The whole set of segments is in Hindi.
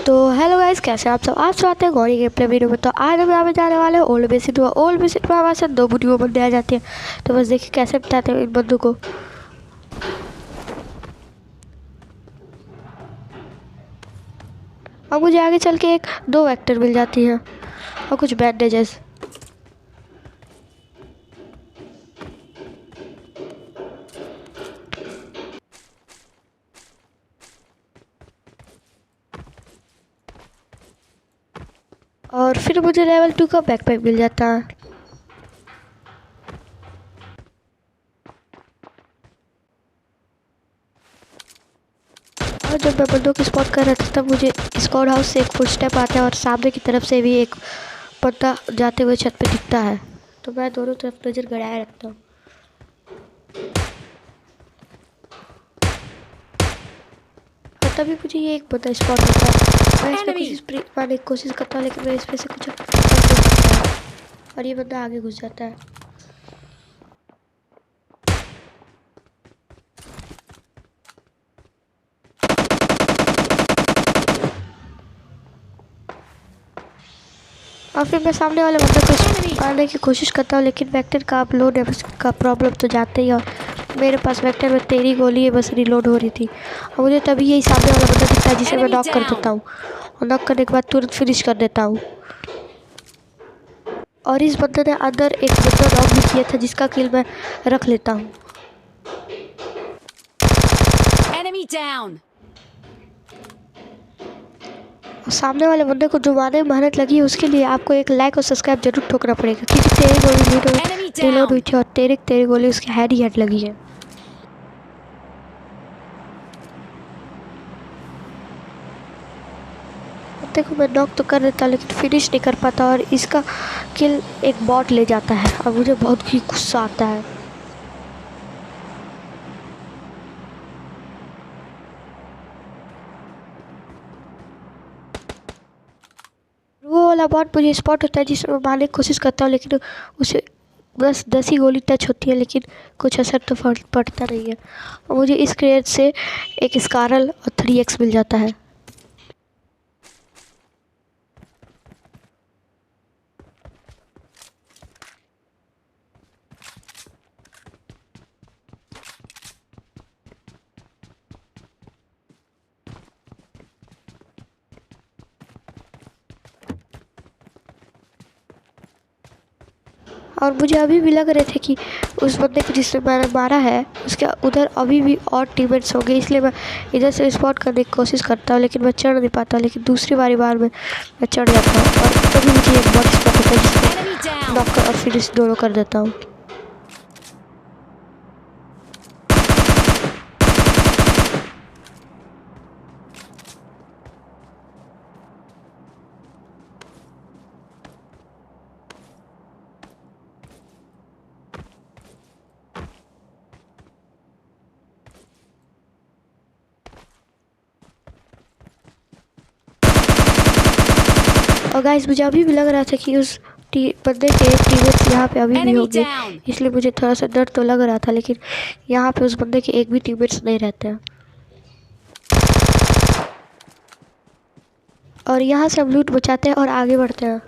तो हेलो गाइस, कैसे आप सब। आप सब आते हैं गौरी गेम प्ले वीडियो में। तो आज हम यहाँ पे जाने वाले हैं ओल्ड बेसिड में। ओल्ड बेसिड में हमारे साथ दो वीडियो बंदे आ जाते हैं। तो बस देखिए कैसे बताते हैं इन बंदों को। और मुझे आगे चल के एक दो वेक्टर मिल जाती हैं और कुछ बैंडेजेस। और फिर मुझे लेवल 2 का बैकपैक मिल जाता है। और जब मैं बंदों की स्पॉट कर रहा था तब मुझे स्क्वाड हाउस से एक फुल स्टेप आता है और सामने की तरफ से भी एक बंदा जाते हुए छत पे दिखता है। तो मैं दोनों तरफ नजर गड़ाए रखता हूँ। और तभी मुझे ये एक बंदा स्पॉट होता है। मैं इस पे मारने की कोशिश करता हूँ लेकिन मैं इस पे से कुछ और ये बंदा आगे घुस जाता है। और फिर मैं सामने वाले बंदे को मारने की कोशिश करता हूँ लेकिन वेक्टर का अपलोड का प्रॉब्लम तो जाते ही। और मेरे पास वेक्टर में 13 गोली है, बस रिलोड हो रही थी। और मुझे तभी यही सामने वाला बंदा दिखता है जिसे मैं नॉक कर देता हूँ। और नॉक करने के बाद तुरंत फिनिश कर देता हूँ। और इस बंदे ने अंदर एक बंदा नॉक भी किया था जिसका किल मैं रख लेता हूँ। सामने वाले बंदे को डुबाने में मेहनत लगी, उसके लिए आपको एक लाइक और सब्सक्राइब जरूर ठोकना पड़ेगा क्योंकि 13 गोली रिलोड हुई थी और 13 गोली उसके हेड ही हेड लगी है। बंदे को मैं नॉक तो कर देता लेकिन फिनिश नहीं कर पाता और इसका किल एक बॉट ले जाता है और मुझे बहुत ही गुस्सा आता है। वो वाला बॉट मुझे स्पॉट होता है जिसमें मैं मारने की कोशिश करता हूँ लेकिन उसे बस 10 ही गोली टच होती है लेकिन कुछ असर तो पड़ता नहीं है। और मुझे इस क्रेट से एक स्कारल और 3x मिल जाता है। और मुझे अभी भी लग रहे थे कि उस बंदे को जिसने मैंने मारा है उसके उधर अभी भी और टीममेट्स होंगे, इसलिए मैं इधर से स्पॉट करने की कोशिश करता हूँ लेकिन मैं चढ़ नहीं पाता। लेकिन दूसरी बार में मैं चढ़ जाता हूँ और तभी मुझे एक बॉट स्पॉट होता है जिसमें नॉक कर और फिनिश दोनों कर देता हूँ। और गाइस मुझे अभी भी लग रहा था कि उस बंदे के टीममेट्स यहाँ पे अभी भी होंगे, इसलिए मुझे थोड़ा सा डर तो लग रहा था। लेकिन यहाँ पे उस बंदे के एक भी टीममेट्स नहीं रहते हैं। और यहाँ से हम लूट बचाते हैं और आगे बढ़ते हैं।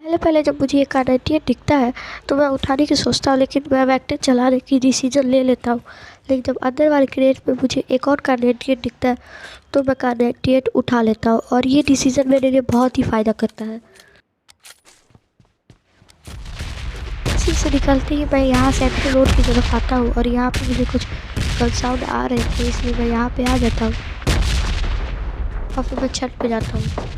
पहले पहले जब मुझे एक कार्नेटियन दिखता है तो मैं उठाने की सोचता हूँ लेकिन मैं वेक्टर चलाने की डिसीजन ले लेता हूँ। लेकिन जब अंदर वाले क्रेट में मुझे एक और कार्नेटियन दिखता है तो मैं कार्नेटियन उठा लेता हूँ और ये डिसीजन मेरे लिए बहुत ही फ़ायदा करता है। इसी से निकलते ही मैं यहाँ सेंट्रल रोड की तरफ आता हूँ और यहाँ पे मुझे कुछ गन साउंड आ रहे थे, इसलिए मैं यहाँ पे आ जाता हूँ और फिर मैं छत पे जाता हूँ।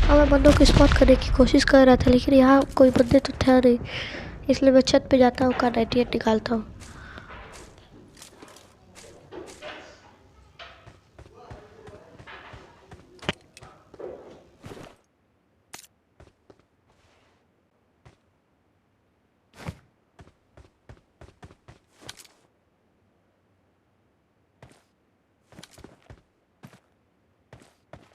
और मैं बंदों को स्पॉट करने की कोशिश कर रहा था लेकिन यहाँ कोई बंदे तो था नहीं, इसलिए मैं छत पे जाता हूँ, कार्नेटियन निकालता हूँ।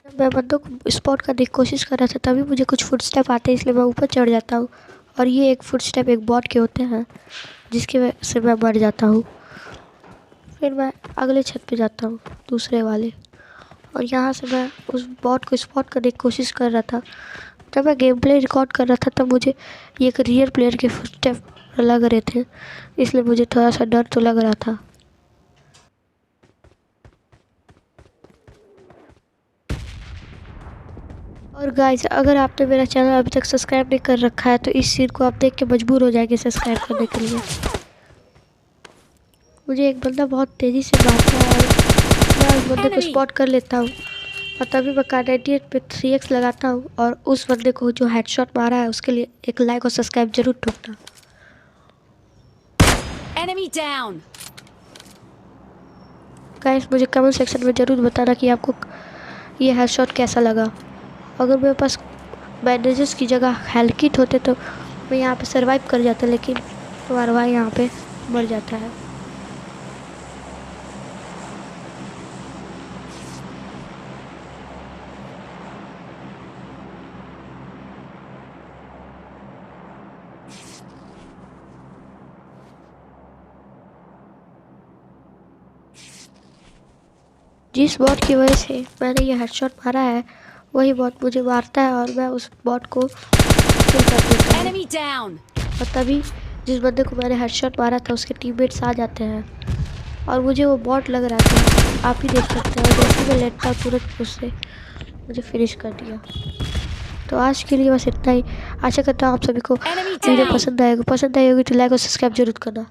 जब मैं बंदों को स्पॉट करने की कोशिश कर रहा था, तभी मुझे कुछ फुटस्टेप आते हैं, इसलिए मैं ऊपर चढ़ जाता हूँ। और ये एक फुटस्टेप एक बॉट के होते हैं जिसकी वजह से मैं मर जाता हूँ। फिर मैं अगले छत पे जाता हूँ, दूसरे वाले, और यहाँ से मैं उस बॉट को स्पॉट करने की कोशिश कर रहा था। जब मैं गेम प्ले रिकॉर्ड कर रहा था तब मुझे ये एक रियल प्लेयर के फुटस्टेप लग रहे थे, इसलिए मुझे थोड़ा सा डर तो लग रहा था। और गाइस, अगर आपने मेरा चैनल अभी तक सब्सक्राइब नहीं कर रखा है तो इस सीन को आप देख के मजबूर हो जाएंगे सब्सक्राइब करने के लिए। मुझे एक बंदा बहुत तेज़ी से मारता है और मैं उस बंदे को स्पॉट कर लेता हूँ, और तभी मैं Kar98 पे 3x लगाता हूँ और उस बंदे को जो हेडशॉट मारा है उसके लिए एक लाइक और सब्सक्राइब जरूर ठोकना। Enemy down. गाइस, मुझे कमेंट सेक्शन में ज़रूर बताना कि आपको ये हेडशॉट कैसा लगा। अगर मेरे पास बैंडेजेस की जगह हेल्थ किट होते तो मैं यहाँ पे सरवाइव कर जाता, लेकिन हमारा भाई यहाँ पे मर जाता है। जिस बॉट की वजह से मैंने ये हेडशॉट मारा है वही बॉट मुझे मारता है और मैं उस बॉट को किल कर देता हूँ। Enemy down. और तभी जिस बंदे को मैंने हेडशॉट मारा था उसके टीममेट्स आ जाते हैं और मुझे वो बॉट लग रहा था, आप ही देख सकते हैं। और जैसे मैं लेटता तुरंत उससे मुझे फिनिश कर दिया। तो आज के लिए बस इतना ही। आशा करता हूँ आप सभी को वीडियो पसंद आएगी तो लाइक और सब्सक्राइब जरूर करना।